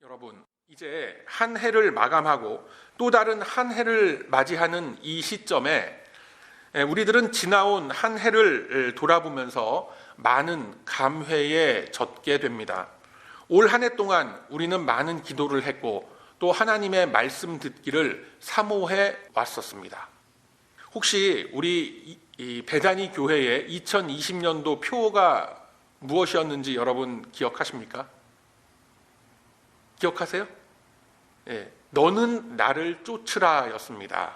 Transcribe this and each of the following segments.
여러분, 이제 한 해를 마감하고 또 다른 한 해를 맞이하는 이 시점에 우리들은 지나온 한 해를 돌아보면서 많은 감회에 젖게 됩니다. 올 한 해 동안 우리는 많은 기도를 했고 또 하나님의 말씀 듣기를 사모해 왔었습니다. 혹시 우리 이 베다니 교회의 2020년도 표어가 무엇이었는지 여러분 기억하십니까? 기억하세요? 예, 너는 나를 쫓으라 였습니다.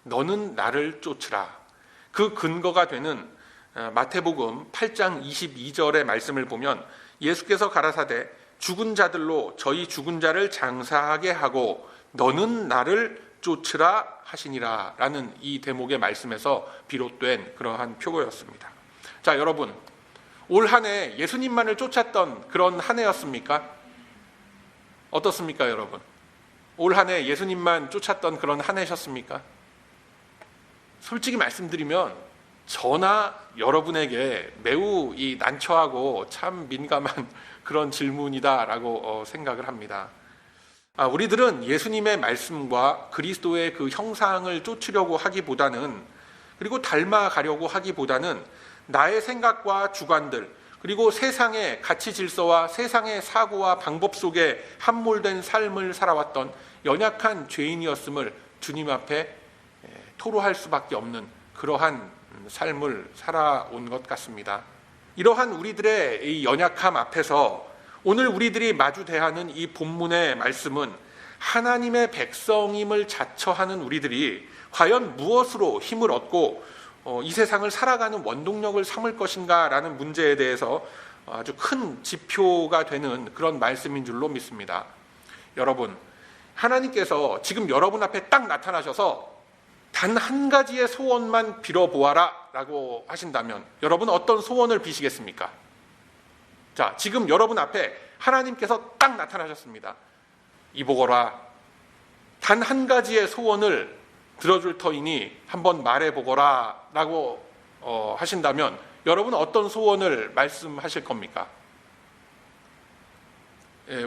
너는 나를 쫓으라. 그 근거가 되는 마태복음 8장 22절의 말씀을 보면 예수께서 가라사대 죽은 자들로 저희 죽은 자를 장사하게 하고 너는 나를 쫓으라 하시니라 라는 이 대목의 말씀에서 비롯된 그러한 표고였습니다. 자, 여러분, 올 한 해 예수님만을 쫓았던 그런 한 해였습니까? 어떻습니까, 여러분? 올 한 해 예수님만 쫓았던 그런 한 해셨습니까? 솔직히 말씀드리면 저나 여러분에게 매우 이 난처하고 참 민감한 그런 질문이다라고 생각을 합니다. 우리들은 예수님의 말씀과 그리스도의 그 형상을 쫓으려고 하기보다는, 그리고 닮아가려고 하기보다는 나의 생각과 주관들, 그리고 세상의 가치 질서와 세상의 사고와 방법 속에 함몰된 삶을 살아왔던 연약한 죄인이었음을 주님 앞에 토로할 수밖에 없는 그러한 삶을 살아온 것 같습니다. 이러한 우리들의 이 연약함 앞에서 오늘 우리들이 마주 대하는 이 본문의 말씀은 하나님의 백성임을 자처하는 우리들이 과연 무엇으로 힘을 얻고 이 세상을 살아가는 원동력을 삼을 것인가라는 문제에 대해서 아주 큰 지표가 되는 그런 말씀인 줄로 믿습니다. 여러분, 하나님께서 지금 여러분 앞에 딱 나타나셔서 단 한 가지의 소원만 빌어보아라 라고 하신다면 여러분 어떤 소원을 비시겠습니까? 자, 지금 여러분 앞에 하나님께서 딱 나타나셨습니다. 이보거라, 단 한 가지의 소원을 들어줄 터이니 한번 말해보거라 라고 하신다면 여러분 어떤 소원을 말씀하실 겁니까?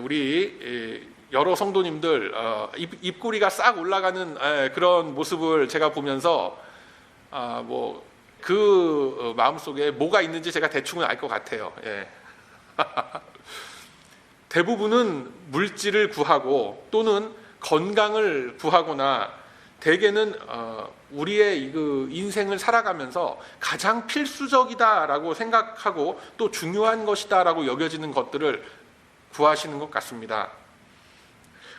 우리 여러 성도님들 입꼬리가 싹 올라가는 그런 모습을 제가 보면서 그 마음속에 뭐가 있는지 제가 대충은 알 것 같아요. 대부분은 물질을 구하고 또는 건강을 구하거나 대개는 우리의 그 인생을 살아가면서 가장 필수적이다라고 생각하고 또 중요한 것이다라고 여겨지는 것들을 구하시는 것 같습니다.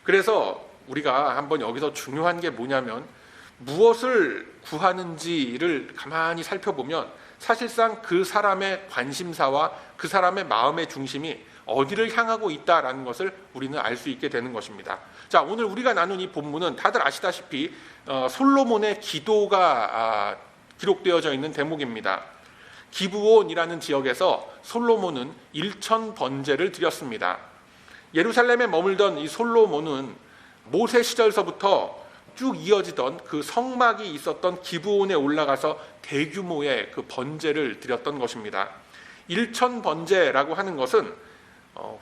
그래서 우리가 한번 여기서 중요한 게 뭐냐면 무엇을 구하는지를 가만히 살펴보면 사실상 그 사람의 관심사와 그 사람의 마음의 중심이 어디를 향하고 있다라는 것을 우리는 알 수 있게 되는 것입니다. 자, 오늘 우리가 나눈 이 본문은 다들 아시다시피 솔로몬의 기도가 기록되어져 있는 대목입니다. 기브온이라는 지역에서 솔로몬은 1000번제를 드렸습니다. 예루살렘에 머물던 이 솔로몬은 모세 시절서부터 쭉 이어지던 그 성막이 있었던 기브온에 올라가서 대규모의 그 번제를 드렸던 것입니다. 1000번제라고 하는 것은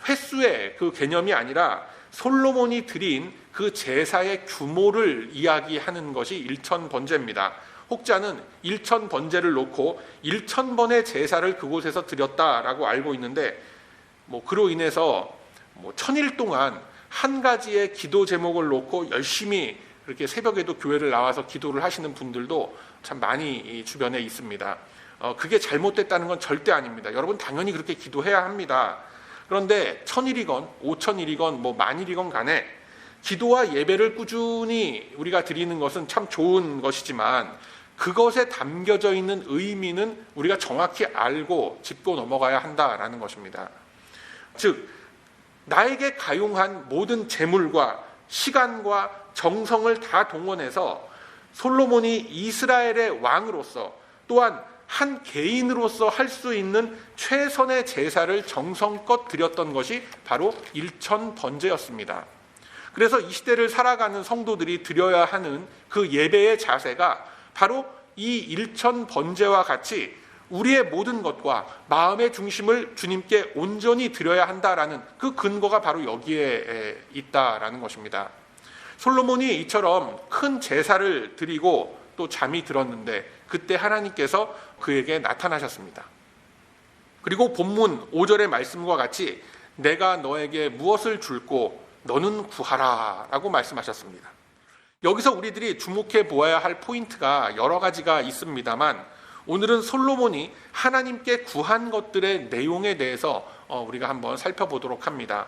횟수의 그 개념이 아니라 솔로몬이 드린 그 제사의 규모를 이야기하는 것이 1000번제입니다. 혹자는 1000번제를 놓고 1000번의 제사를 그곳에서 드렸다라고 알고 있는데 그로 인해서 1000일 동안 한 가지의 기도 제목을 놓고 열심히 그렇게 새벽에도 교회를 나와서 기도를 하시는 분들도 참 많이 주변에 있습니다. 그게 잘못됐다는 건 절대 아닙니다. 여러분 당연히 그렇게 기도해야 합니다. 그런데 1000일이건 5000일이건 10,000일이건 간에 기도와 예배를 꾸준히 우리가 드리는 것은 참 좋은 것이지만 그것에 담겨져 있는 의미는 우리가 정확히 알고 짚고 넘어가야 한다라는 것입니다. 즉 나에게 가용한 모든 재물과 시간과 정성을 다 동원해서 솔로몬이 이스라엘의 왕으로서 또한 한 개인으로서 할 수 있는 최선의 제사를 정성껏 드렸던 것이 바로 1000번제였습니다. 그래서 이 시대를 살아가는 성도들이 드려야 하는 그 예배의 자세가 바로 이 1000번제와 같이 우리의 모든 것과 마음의 중심을 주님께 온전히 드려야 한다라는 그 근거가 바로 여기에 있다라는 것입니다. 솔로몬이 이처럼 큰 제사를 드리고 또 잠이 들었는데 그때 하나님께서 그에게 나타나셨습니다. 그리고 본문 5절의 말씀과 같이 내가 너에게 무엇을 줄고 너는 구하라 라고 말씀하셨습니다. 여기서 우리들이 주목해 보아야 할 포인트가 여러 가지가 있습니다만 오늘은 솔로몬이 하나님께 구한 것들의 내용에 대해서 우리가 한번 살펴보도록 합니다.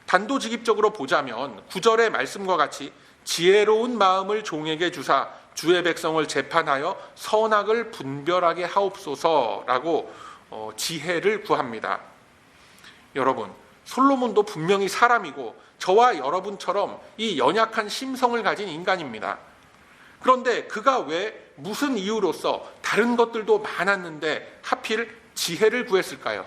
단도직입적으로 보자면 9절의 말씀과 같이 지혜로운 마음을 종에게 주사 주의 백성을 재판하여 선악을 분별하게 하옵소서라고 지혜를 구합니다. 여러분, 솔로몬도 분명히 사람이고 저와 여러분처럼 이 연약한 심성을 가진 인간입니다. 그런데 그가 왜 무슨 이유로서 다른 것들도 많았는데 하필 지혜를 구했을까요?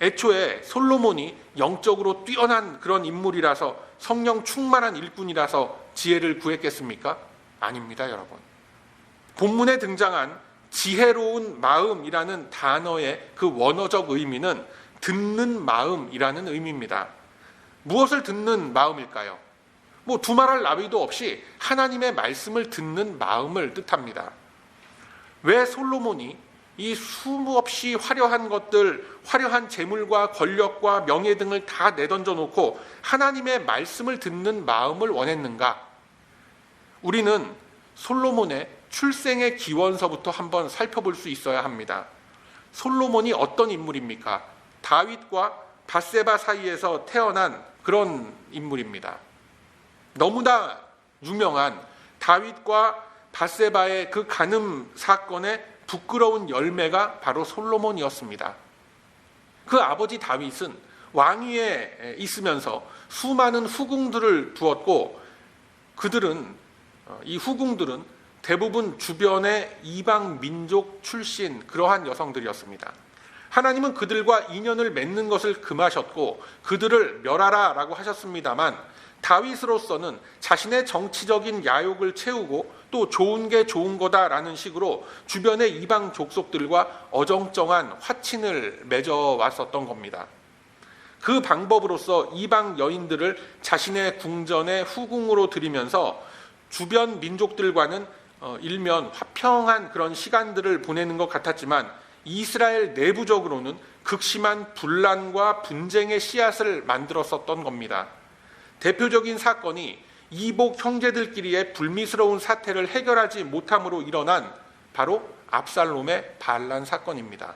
애초에 솔로몬이 영적으로 뛰어난 그런 인물이라서 성령 충만한 일꾼이라서 지혜를 구했겠습니까? 아닙니다, 여러분. 본문에 등장한 지혜로운 마음이라는 단어의 그 원어적 의미는 듣는 마음이라는 의미입니다. 무엇을 듣는 마음일까요? 두말할 나위도 없이 하나님의 말씀을 듣는 마음을 뜻합니다. 왜 솔로몬이 이 수없이 화려한 것들, 화려한 재물과 권력과 명예 등을 다 내던져 놓고 하나님의 말씀을 듣는 마음을 원했는가? 우리는 솔로몬의 출생의 기원서부터 한번 살펴볼 수 있어야 합니다. 솔로몬이 어떤 인물입니까? 다윗과 밧세바 사이에서 태어난 그런 인물입니다. 너무나 유명한 다윗과 밧세바의 그 간음 사건의 부끄러운 열매가 바로 솔로몬이었습니다. 그 아버지 다윗은 왕위에 있으면서 수많은 후궁들을 두었고 이 후궁들은 대부분 주변의 이방 민족 출신 그러한 여성들이었습니다. 하나님은 그들과 인연을 맺는 것을 금하셨고 그들을 멸하라라고 하셨습니다만 다윗으로서는 자신의 정치적인 야욕을 채우고 또 좋은 게 좋은 거다라는 식으로 주변의 이방 족속들과 어정쩡한 화친을 맺어왔었던 겁니다. 그 방법으로서 이방 여인들을 자신의 궁전의 후궁으로 들이면서 주변 민족들과는 일면 화평한 그런 시간들을 보내는 것 같았지만 이스라엘 내부적으로는 극심한 분란과 분쟁의 씨앗을 만들었었던 겁니다. 대표적인 사건이 이복 형제들끼리의 불미스러운 사태를 해결하지 못함으로 일어난 바로 압살롬의 반란 사건입니다.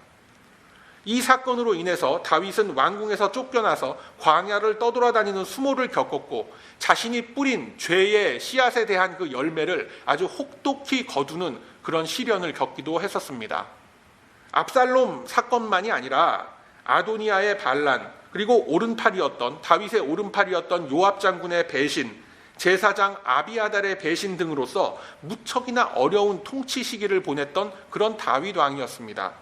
이 사건으로 인해서 다윗은 왕궁에서 쫓겨나서 광야를 떠돌아다니는 수모를 겪었고 자신이 뿌린 죄의 씨앗에 대한 그 열매를 아주 혹독히 거두는 그런 시련을 겪기도 했었습니다. 압살롬 사건만이 아니라 아도니아의 반란, 그리고 다윗의 오른팔이었던 요압 장군의 배신, 제사장 아비아달의 배신 등으로서 무척이나 어려운 통치 시기를 보냈던 그런 다윗 왕이었습니다.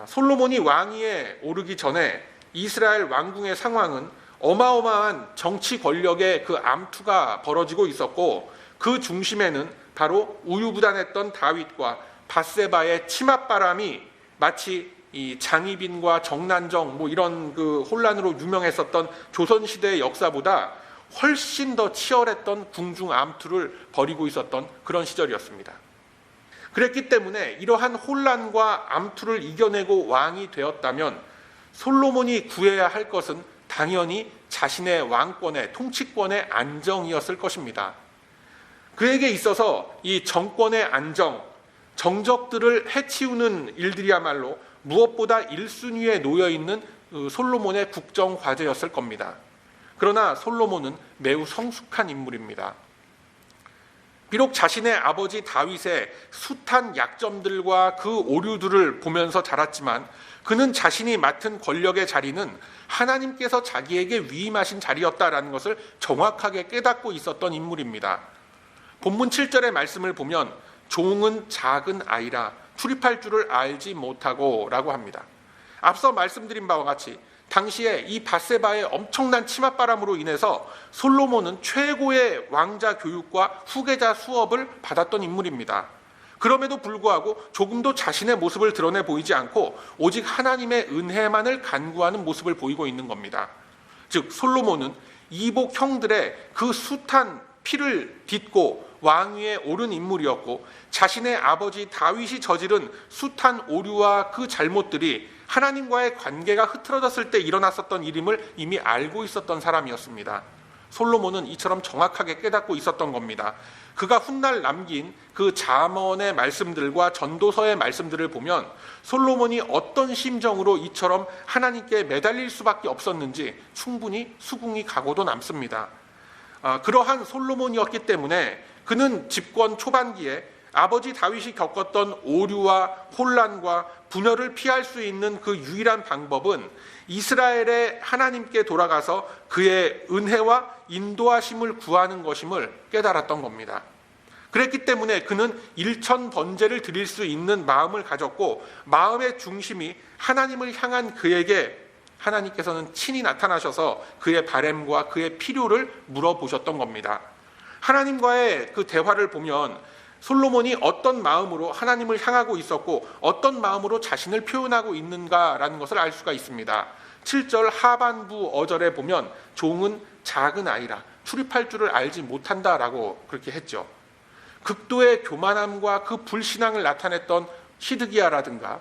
솔로몬이 왕위에 오르기 전에 이스라엘 왕궁의 상황은 어마어마한 정치 권력의 그 암투가 벌어지고 있었고 그 중심에는 바로 우유부단했던 다윗과 밧세바의 치맛바람이 마치 이 장희빈과 정난정 이런 그 혼란으로 유명했었던 조선시대의 역사보다 훨씬 더 치열했던 궁중 암투를 벌이고 있었던 그런 시절이었습니다. 그랬기 때문에 이러한 혼란과 암투를 이겨내고 왕이 되었다면 솔로몬이 구해야 할 것은 당연히 자신의 왕권의 통치권의 안정이었을 것입니다. 그에게 있어서 이 정권의 안정, 정적들을 해치우는 일들이야말로 무엇보다 1순위에 놓여있는 솔로몬의 국정 과제였을 겁니다. 그러나 솔로몬은 매우 성숙한 인물입니다. 비록 자신의 아버지 다윗의 숱한 약점들과 그 오류들을 보면서 자랐지만 그는 자신이 맡은 권력의 자리는 하나님께서 자기에게 위임하신 자리였다라는 것을 정확하게 깨닫고 있었던 인물입니다. 본문 7절의 말씀을 보면 종은 작은 아이라 출입할 줄을 알지 못하고 라고 합니다. 앞서 말씀드린 바와 같이 당시에 이 밧세바의 엄청난 치맛바람으로 인해서 솔로몬은 최고의 왕자 교육과 후계자 수업을 받았던 인물입니다. 그럼에도 불구하고 조금도 자신의 모습을 드러내 보이지 않고 오직 하나님의 은혜만을 간구하는 모습을 보이고 있는 겁니다. 즉 솔로몬은 이복 형들의 그 숱한 피를 딛고 왕위에 오른 인물이었고 자신의 아버지 다윗이 저지른 숱한 오류와 그 잘못들이 하나님과의 관계가 흐트러졌을 때 일어났었던 일임을 이미 알고 있었던 사람이었습니다. 솔로몬은 이처럼 정확하게 깨닫고 있었던 겁니다. 그가 훗날 남긴 그 잠언의 말씀들과 전도서의 말씀들을 보면 솔로몬이 어떤 심정으로 이처럼 하나님께 매달릴 수밖에 없었는지 충분히 수긍이 가고도 남습니다. 그러한 솔로몬이었기 때문에 그는 집권 초반기에 아버지 다윗이 겪었던 오류와 혼란과 분열을 피할 수 있는 그 유일한 방법은 이스라엘의 하나님께 돌아가서 그의 은혜와 인도하심을 구하는 것임을 깨달았던 겁니다. 그랬기 때문에 그는 일천 번제를 드릴 수 있는 마음을 가졌고 마음의 중심이 하나님을 향한 그에게 하나님께서는 친히 나타나셔서 그의 바램과 그의 필요를 물어보셨던 겁니다. 하나님과의 그 대화를 보면 솔로몬이 어떤 마음으로 하나님을 향하고 있었고 어떤 마음으로 자신을 표현하고 있는가라는 것을 알 수가 있습니다. 7절 하반부 어절에 보면 종은 작은 아이라 출입할 줄을 알지 못한다라고 그렇게 했죠. 극도의 교만함과 그 불신앙을 나타냈던 시드기야라든가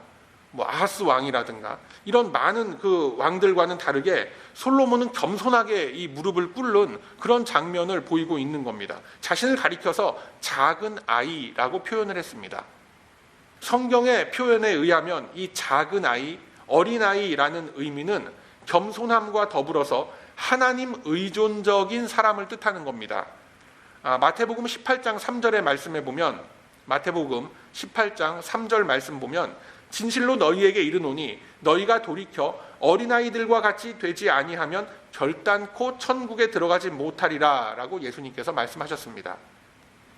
아하스 왕이라든가 이런 많은 그 왕들과는 다르게 솔로몬은 겸손하게 이 무릎을 꿇는 그런 장면을 보이고 있는 겁니다. 자신을 가리켜서 작은 아이라고 표현을 했습니다. 성경의 표현에 의하면 이 작은 아이, 어린아이라는 의미는 겸손함과 더불어서 하나님 의존적인 사람을 뜻하는 겁니다. 마태복음 18장 3절의 말씀에 보면 마태복음 18장 3절 말씀 보면 진실로 너희에게 이르노니 너희가 돌이켜 어린아이들과 같이 되지 아니하면 결단코 천국에 들어가지 못하리라 라고 예수님께서 말씀하셨습니다.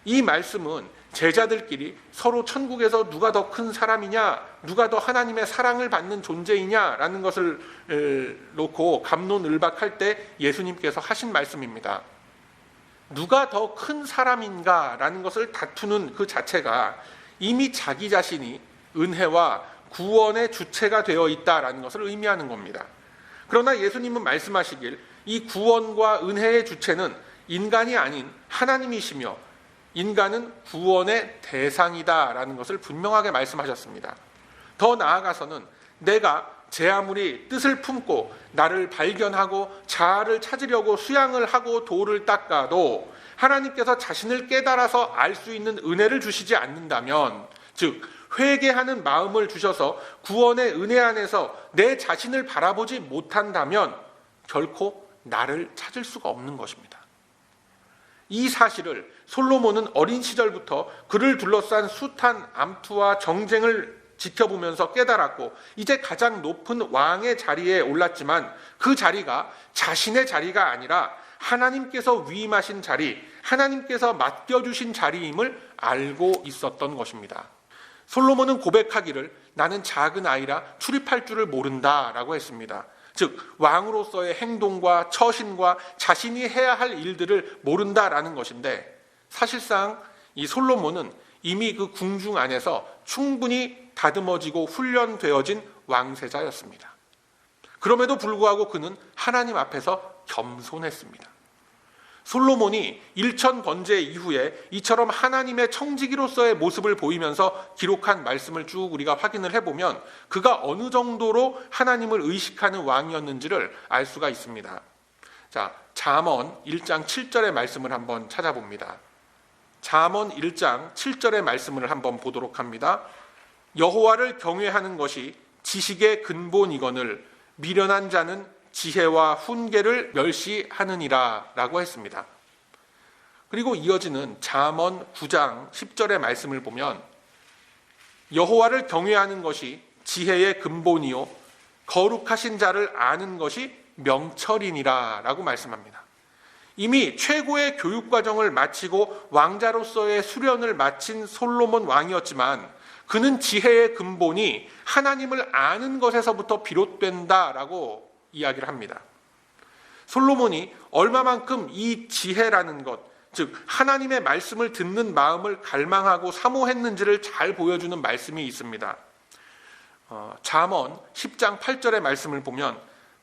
이 말씀은 제자들끼리 서로 천국에서 누가 더 큰 사람이냐, 누가 더 하나님의 사랑을 받는 존재이냐라는 것을 놓고 갑론을박할 때 예수님께서 하신 말씀입니다. 누가 더 큰 사람인가라는 것을 다투는 그 자체가 이미 자기 자신이 은혜와 구원의 주체가 되어 있다라는 것을 의미하는 겁니다. 그러나 예수님은 말씀하시길 이 구원과 은혜의 주체는 인간이 아닌 하나님이시며 인간은 구원의 대상이다라는 것을 분명하게 말씀하셨습니다. 더 나아가서는 내가 제 아무리 뜻을 품고 나를 발견하고 자아를 찾으려고 수양을 하고 도를 닦아도 하나님께서 자신을 깨달아서 알 수 있는 은혜를 주시지 않는다면, 즉 회개하는 마음을 주셔서 구원의 은혜 안에서 내 자신을 바라보지 못한다면 결코 나를 찾을 수가 없는 것입니다. 이 사실을 솔로몬은 어린 시절부터 그를 둘러싼 숱한 암투와 정쟁을 지켜보면서 깨달았고 이제 가장 높은 왕의 자리에 올랐지만 그 자리가 자신의 자리가 아니라 하나님께서 위임하신 자리, 하나님께서 맡겨주신 자리임을 알고 있었던 것입니다. 솔로몬은 고백하기를 나는 작은 아이라 출입할 줄을 모른다라고 했습니다. 즉 왕으로서의 행동과 처신과 자신이 해야 할 일들을 모른다라는 것인데, 사실상 이 솔로몬은 이미 그 궁중 안에서 충분히 다듬어지고 훈련되어진 왕세자였습니다. 그럼에도 불구하고 그는 하나님 앞에서 겸손했습니다. 솔로몬이 일천 번제 이후에 이처럼 하나님의 청지기로서의 모습을 보이면서 기록한 말씀을 쭉 우리가 확인을 해보면 그가 어느 정도로 하나님을 의식하는 왕이었는지를 알 수가 있습니다. 자, 잠언 1장 7절의 말씀을 한번 찾아봅니다. 잠언 1장 7절의 말씀을 한번 보도록 합니다. 여호와를 경외하는 것이 지식의 근본이거늘 미련한 자는 지혜와 훈계를 멸시하느니라 라고 했습니다. 그리고 이어지는 잠언 9장 10절의 말씀을 보면 여호와를 경외하는 것이 지혜의 근본이요 거룩하신 자를 아는 것이 명철이니라 라고 말씀합니다. 이미 최고의 교육과정을 마치고 왕자로서의 수련을 마친 솔로몬 왕이었지만 그는 지혜의 근본이 하나님을 아는 것에서부터 비롯된다라고 이야기를 합니다. 솔로몬이 얼마만큼 이 지혜라는 것, 즉 하나님의 말씀을 듣는 마음을 갈망하고 사모했는지를 잘 보여주는 말씀이 있습니다. 잠언 10장 8절의 말씀을 보면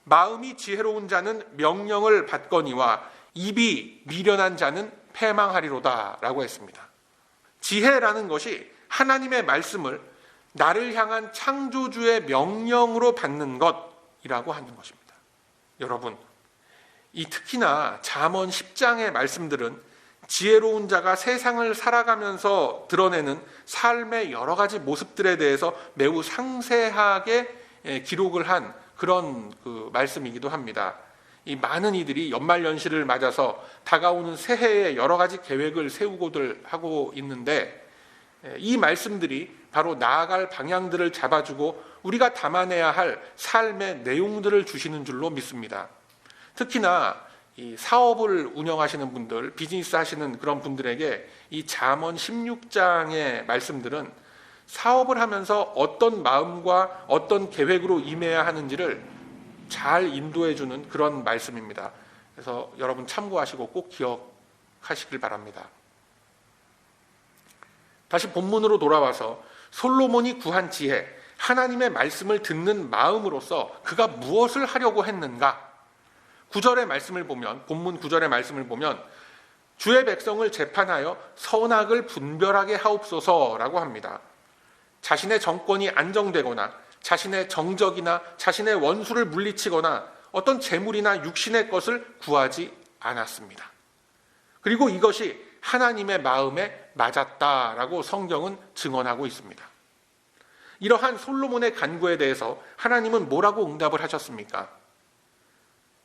마음이 지혜로운 자는 명령을 받거니와 입이 미련한 자는 패망하리로다 라고 했습니다. 지혜라는 것이 하나님의 말씀을 나를 향한 창조주의 명령으로 받는 것이라고 하는 것입니다. 여러분, 이 특히나 잠언 10장의 말씀들은 지혜로운 자가 세상을 살아가면서 드러내는 삶의 여러 가지 모습들에 대해서 매우 상세하게 기록을 한 그런 말씀이기도 합니다. 이 많은 이들이 연말연시를 맞아서 다가오는 새해에 여러 가지 계획을 세우고들 하고 있는데 이 말씀들이 바로 나아갈 방향들을 잡아주고 우리가 담아내야 할 삶의 내용들을 주시는 줄로 믿습니다. 특히나 이 사업을 운영하시는 분들, 비즈니스 하시는 그런 분들에게 이 잠언 16장의 말씀들은 사업을 하면서 어떤 마음과 어떤 계획으로 임해야 하는지를 잘 인도해주는 그런 말씀입니다. 그래서 여러분 참고하시고 꼭 기억하시길 바랍니다. 다시 본문으로 돌아와서 솔로몬이 구한 지혜, 하나님의 말씀을 듣는 마음으로서 그가 무엇을 하려고 했는가? 9절의 말씀을 보면, 본문 9절의 말씀을 보면 주의 백성을 재판하여 선악을 분별하게 하옵소서라고 합니다. 자신의 정권이 안정되거나 자신의 정적이나 자신의 원수를 물리치거나 어떤 재물이나 육신의 것을 구하지 않았습니다. 그리고 이것이 하나님의 마음에 맞았다라고 성경은 증언하고 있습니다. 이러한 솔로몬의 간구에 대해서 하나님은 뭐라고 응답을 하셨습니까?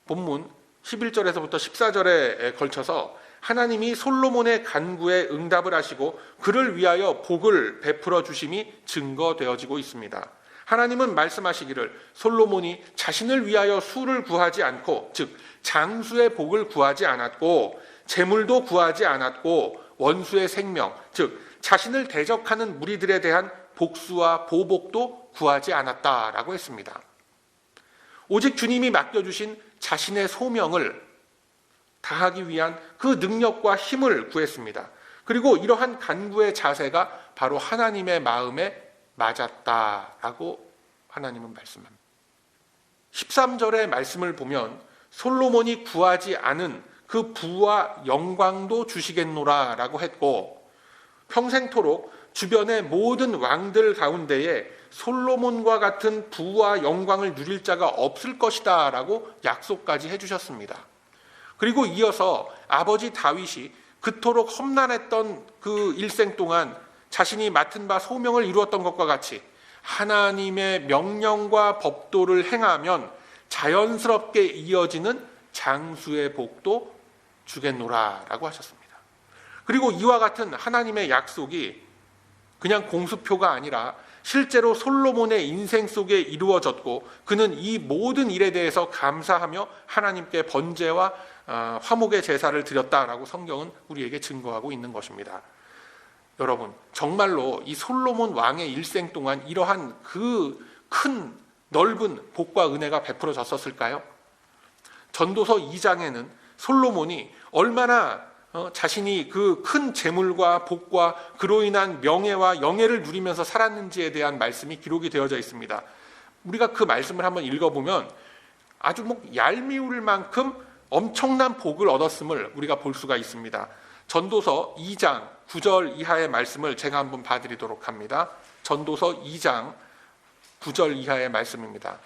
본문 11절에서부터 14절에 걸쳐서 하나님이 솔로몬의 간구에 응답을 하시고 그를 위하여 복을 베풀어 주심이 증거되어지고 있습니다. 하나님은 말씀하시기를 솔로몬이 자신을 위하여 수를 구하지 않고, 즉 장수의 복을 구하지 않았고 재물도 구하지 않았고 원수의 생명, 즉 자신을 대적하는 무리들에 대한 복수와 보복도 구하지 않았다라고 했습니다. 오직 주님이 맡겨주신 자신의 소명을 다하기 위한 그 능력과 힘을 구했습니다. 그리고 이러한 간구의 자세가 바로 하나님의 마음에 맞았다라고 하나님은 말씀합니다. 13절의 말씀을 보면 솔로몬이 구하지 않은 그 부와 영광도 주시겠노라 라고 했고, 평생토록 주변의 모든 왕들 가운데에 솔로몬과 같은 부와 영광을 누릴 자가 없을 것이다 라고 약속까지 해주셨습니다. 그리고 이어서 아버지 다윗이 그토록 험난했던 그 일생 동안 자신이 맡은 바 소명을 이루었던 것과 같이 하나님의 명령과 법도를 행하면 자연스럽게 이어지는 장수의 복도 주겠노라 라고 하셨습니다. 그리고 이와 같은 하나님의 약속이 그냥 공수표가 아니라 실제로 솔로몬의 인생 속에 이루어졌고 그는 이 모든 일에 대해서 감사하며 하나님께 번제와 화목의 제사를 드렸다라고 성경은 우리에게 증거하고 있는 것입니다. 여러분, 정말로 이 솔로몬 왕의 일생 동안 이러한 그 큰 넓은 복과 은혜가 베풀어졌었을까요? 전도서 2장에는 솔로몬이 얼마나 자신이 그 큰 재물과 복과 그로 인한 명예와 영예를 누리면서 살았는지에 대한 말씀이 기록이 되어져 있습니다. 우리가 그 말씀을 한번 읽어보면 아주 얄미울 만큼 엄청난 복을 얻었음을 우리가 볼 수가 있습니다. 전도서 2장 9절 이하의 말씀을 제가 한번 봐드리도록 합니다. 전도서 2장 9절 이하의 말씀입니다.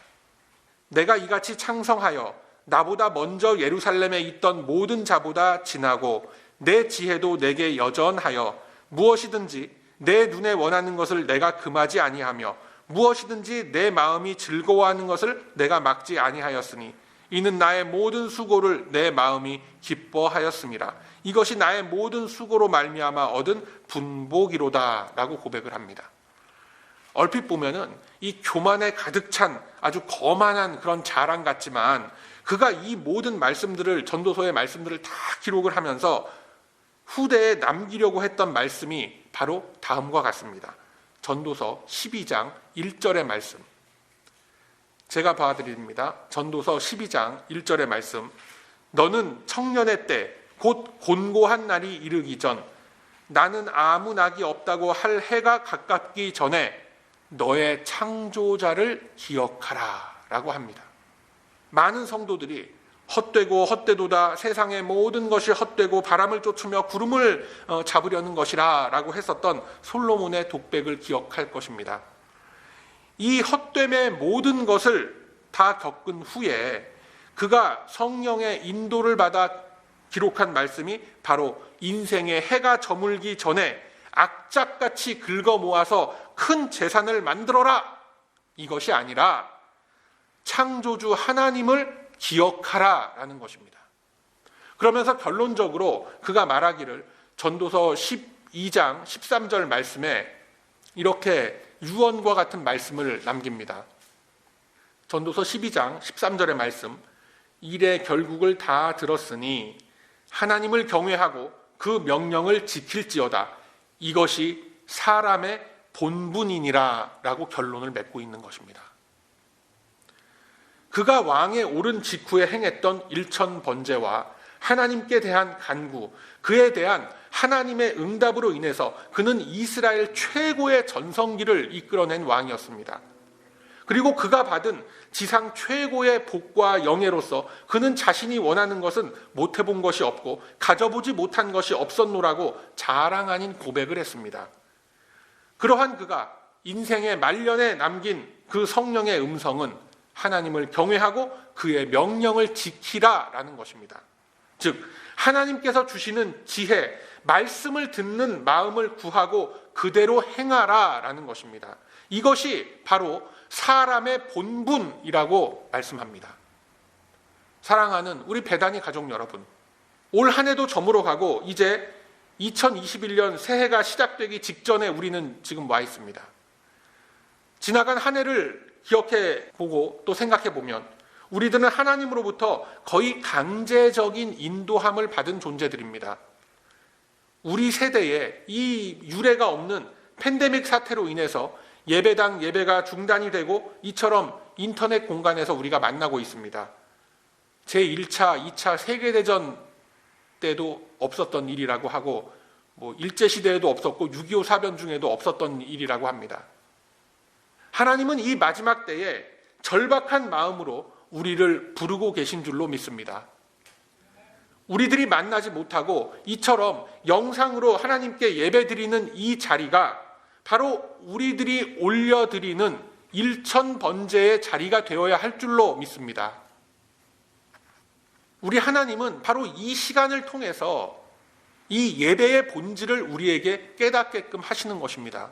내가 이같이 창성하여 나보다 먼저 예루살렘에 있던 모든 자보다 진하고 내 지혜도 내게 여전하여 무엇이든지 내 눈에 원하는 것을 내가 금하지 아니하며 무엇이든지 내 마음이 즐거워하는 것을 내가 막지 아니하였으니 이는 나의 모든 수고를 내 마음이 기뻐하였음이라. 이것이 나의 모든 수고로 말미암아 얻은 분복이로다 라고 고백을 합니다. 얼핏 보면은 이 교만에 가득 찬 아주 거만한 그런 자랑 같지만 그가 이 모든 말씀들을, 전도서의 말씀들을 다 기록을 하면서 후대에 남기려고 했던 말씀이 바로 다음과 같습니다. 전도서 12장 1절의 말씀, 제가 봐드립니다. 전도서 12장 1절의 말씀. 너는 청년의 때 곧 곤고한 날이 이르기 전 나는 아무 낙이 없다고 할 해가 가깝기 전에 너의 창조자를 기억하라 라고 합니다. 많은 성도들이 헛되고 헛되도다 세상의 모든 것이 헛되고 바람을 쫓으며 구름을 잡으려는 것이라 라고 했었던 솔로몬의 독백을 기억할 것입니다. 이 헛됨의 모든 것을 다 겪은 후에 그가 성령의 인도를 받아 기록한 말씀이 바로 인생의 해가 저물기 전에 악착같이 긁어 모아서 큰 재산을 만들어라, 이것이 아니라 창조주 하나님을 기억하라 라는 것입니다. 그러면서 결론적으로 그가 말하기를 전도서 12장 13절 말씀에 이렇게 유언과 같은 말씀을 남깁니다. 전도서 12장 13절의 말씀, 일의 결국을 다 들었으니 하나님을 경외하고 그 명령을 지킬지어다. 이것이 사람의 본분이니라 라고 결론을 맺고 있는 것입니다. 그가 왕에 오른 직후에 행했던 일천번제와 하나님께 대한 간구, 그에 대한 하나님의 응답으로 인해서 그는 이스라엘 최고의 전성기를 이끌어낸 왕이었습니다. 그리고 그가 받은 지상 최고의 복과 영예로서 그는 자신이 원하는 것은 못해본 것이 없고 가져보지 못한 것이 없었노라고 자랑 아닌 고백을 했습니다. 그러한 그가 인생의 말년에 남긴 그 성령의 음성은 하나님을 경외하고 그의 명령을 지키라라는 것입니다. 즉 하나님께서 주시는 지혜, 말씀을 듣는 마음을 구하고 그대로 행하라라는 것입니다. 이것이 바로 사람의 본분이라고 말씀합니다. 사랑하는 우리 배단위 가족 여러분, 올 한 해도 저물어가고 이제 2021년 새해가 시작되기 직전에 우리는 지금 와 있습니다. 지나간 한 해를 기억해 보고 또 생각해 보면 우리들은 하나님으로부터 거의 강제적인 인도함을 받은 존재들입니다. 우리 세대에 이 유례가 없는 팬데믹 사태로 인해서 예배당 예배가 중단이 되고 이처럼 인터넷 공간에서 우리가 만나고 있습니다. 제1차, 2차 세계대전 때도 없었던 일이라고 하고 일제시대에도 없었고 6.25 사변 중에도 없었던 일이라고 합니다. 하나님은 이 마지막 때에 절박한 마음으로 우리를 부르고 계신 줄로 믿습니다. 우리들이 만나지 못하고 이처럼 영상으로 하나님께 예배드리는 이 자리가 바로 우리들이 올려드리는 일천번제의 자리가 되어야 할 줄로 믿습니다. 우리 하나님은 바로 이 시간을 통해서 이 예배의 본질을 우리에게 깨닫게끔 하시는 것입니다.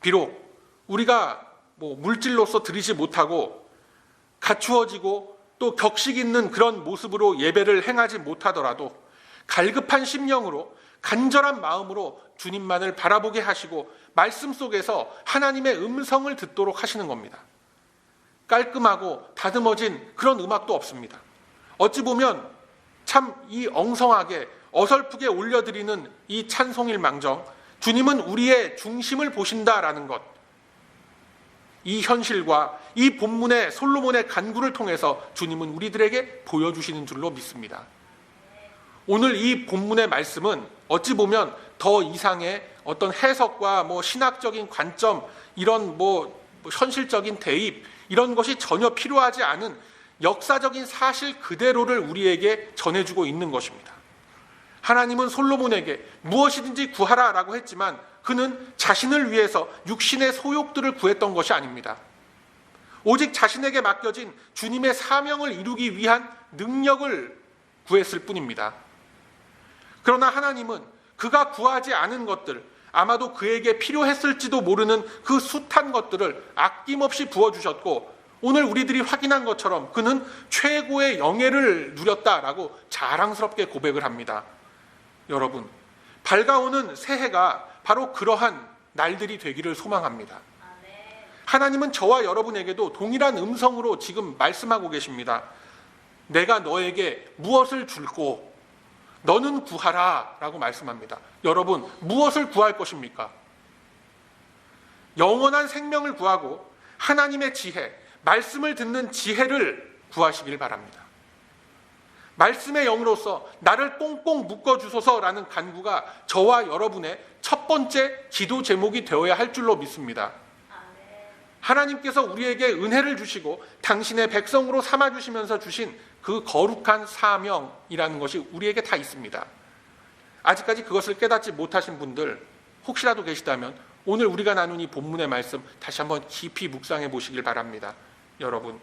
비록 우리가 물질로서 드리지 못하고 갖추어지고 또 격식 있는 그런 모습으로 예배를 행하지 못하더라도 갈급한 심령으로 간절한 마음으로 주님만을 바라보게 하시고 말씀 속에서 하나님의 음성을 듣도록 하시는 겁니다. 깔끔하고 다듬어진 그런 음악도 없습니다. 어찌 보면 참 이 엉성하게 어설프게 올려드리는 이 찬송일망정, 주님은 우리의 중심을 보신다라는 것, 이 현실과 이 본문의 솔로몬의 간구를 통해서 주님은 우리들에게 보여주시는 줄로 믿습니다. 오늘 이 본문의 말씀은 어찌 보면 더 이상의 어떤 해석과 신학적인 관점, 이런 현실적인 대입, 이런 것이 전혀 필요하지 않은 역사적인 사실 그대로를 우리에게 전해주고 있는 것입니다. 하나님은 솔로몬에게 무엇이든지 구하라라고 했지만 그는 자신을 위해서 육신의 소욕들을 구했던 것이 아닙니다. 오직 자신에게 맡겨진 주님의 사명을 이루기 위한 능력을 구했을 뿐입니다. 그러나 하나님은 그가 구하지 않은 것들, 아마도 그에게 필요했을지도 모르는 그 숱한 것들을 아낌없이 부어주셨고, 오늘 우리들이 확인한 것처럼 그는 최고의 영예를 누렸다라고 자랑스럽게 고백을 합니다. 여러분, 밝아오는 새해가 바로 그러한 날들이 되기를 소망합니다. 하나님은 저와 여러분에게도 동일한 음성으로 지금 말씀하고 계십니다. 내가 너에게 무엇을 줄고 너는 구하라 라고 말씀합니다. 여러분, 무엇을 구할 것입니까? 영원한 생명을 구하고 하나님의 지혜, 말씀을 듣는 지혜를 구하시길 바랍니다. 말씀의 영으로서 나를 꽁꽁 묶어주소서라는 간구가 저와 여러분의 첫 번째 기도 제목이 되어야 할 줄로 믿습니다. 하나님께서 우리에게 은혜를 주시고 당신의 백성으로 삼아주시면서 주신 그 거룩한 사명이라는 것이 우리에게 다 있습니다. 아직까지 그것을 깨닫지 못하신 분들 혹시라도 계시다면 오늘 우리가 나눈 이 본문의 말씀 다시 한번 깊이 묵상해 보시길 바랍니다. 여러분,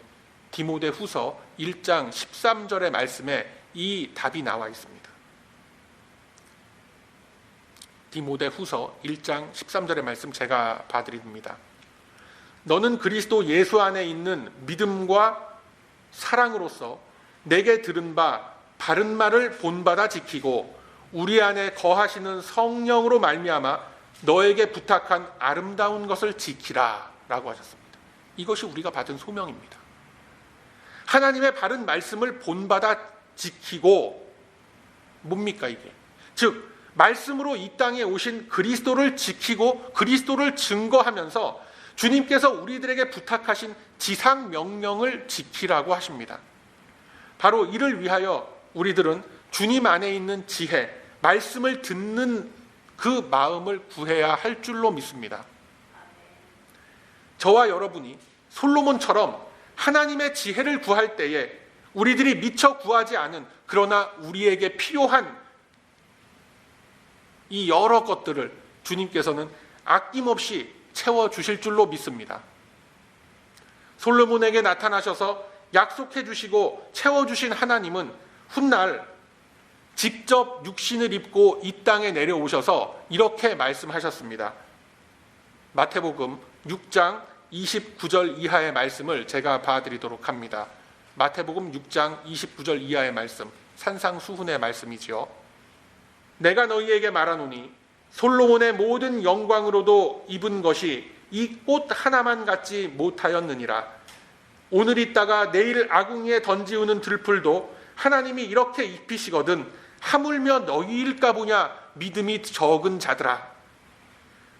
디모데후서 1장 13절의 말씀에 이 답이 나와 있습니다. 디모데후서 1장 13절의 말씀 제가 봐드립니다. 너는 그리스도 예수 안에 있는 믿음과 사랑으로서 내게 들은 바 바른 말을 본받아 지키고 우리 안에 거하시는 성령으로 말미암아 너에게 부탁한 아름다운 것을 지키라 라고 하셨습니다. 이것이 우리가 받은 소명입니다. 하나님의 바른 말씀을 본받아 지키고, 뭡니까 이게? 즉 말씀으로 이 땅에 오신 그리스도를 지키고 그리스도를 증거하면서 주님께서 우리들에게 부탁하신 지상 명령을 지키라고 하십니다. 바로 이를 위하여 우리들은 주님 안에 있는 지혜, 말씀을 듣는 그 마음을 구해야 할 줄로 믿습니다. 저와 여러분이 솔로몬처럼 하나님의 지혜를 구할 때에 우리들이 미처 구하지 않은, 그러나 우리에게 필요한 이 여러 것들을 주님께서는 아낌없이 채워주실 줄로 믿습니다. 솔로몬에게 나타나셔서 약속해 주시고 채워주신 하나님은 훗날 직접 육신을 입고 이 땅에 내려오셔서 이렇게 말씀하셨습니다. 마태복음 6장 29절 이하의 말씀을 제가 봐드리도록 합니다. 마태복음 6장 29절 이하의 말씀, 산상수훈의 말씀이지요. 내가 너희에게 말하노니 솔로몬의 모든 영광으로도 입은 것이 이 꽃 하나만 갖지 못하였느니라. 오늘 있다가 내일 아궁이에 던지우는 들풀도 하나님이 이렇게 입히시거든 하물며 너희일까 보냐 믿음이 적은 자들아.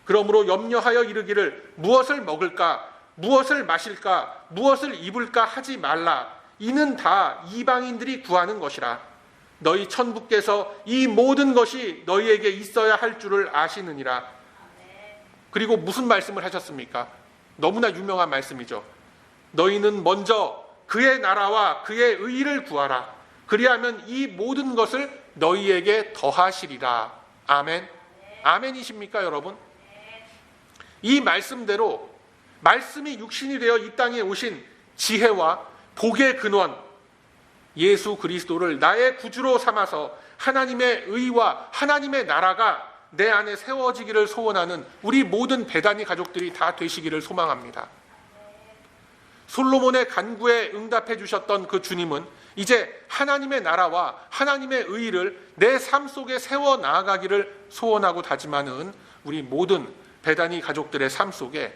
그러므로 염려하여 이르기를 무엇을 먹을까 무엇을 마실까 무엇을 입을까 하지 말라. 이는 다 이방인들이 구하는 것이라. 너희 천부께서 이 모든 것이 너희에게 있어야 할 줄을 아시느니라. 그리고 무슨 말씀을 하셨습니까? 너무나 유명한 말씀이죠. 너희는 먼저 그의 나라와 그의 의를 구하라. 그리하면 이 모든 것을 너희에게 더하시리라. 아멘. 아멘이십니까 여러분? 이 말씀대로 말씀이 육신이 되어 이 땅에 오신 지혜와 복의 근원 예수 그리스도를 나의 구주로 삼아서 하나님의 의와 하나님의 나라가 내 안에 세워지기를 소원하는 우리 모든 베다니 가족들이 다 되시기를 소망합니다. 솔로몬의 간구에 응답해 주셨던 그 주님은 이제 하나님의 나라와 하나님의 의를 내 삶 속에 세워 나아가기를 소원하고 다짐하는 우리 모든 베다니 가족들의 삶 속에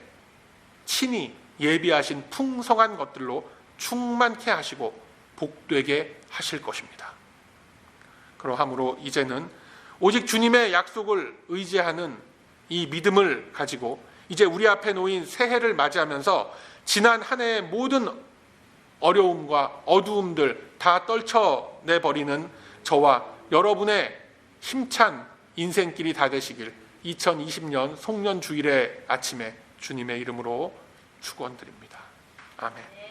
친히 예비하신 풍성한 것들로 충만케 하시고 복되게 하실 것입니다. 그러함으로 이제는 오직 주님의 약속을 의지하는 이 믿음을 가지고 이제 우리 앞에 놓인 새해를 맞이하면서 지난 한 해의 모든 어려움과 어두움들 다 떨쳐내버리는 저와 여러분의 힘찬 인생길이 다 되시길 2020년 송년주일의 아침에 주님의 이름으로 축원드립니다. 아멘.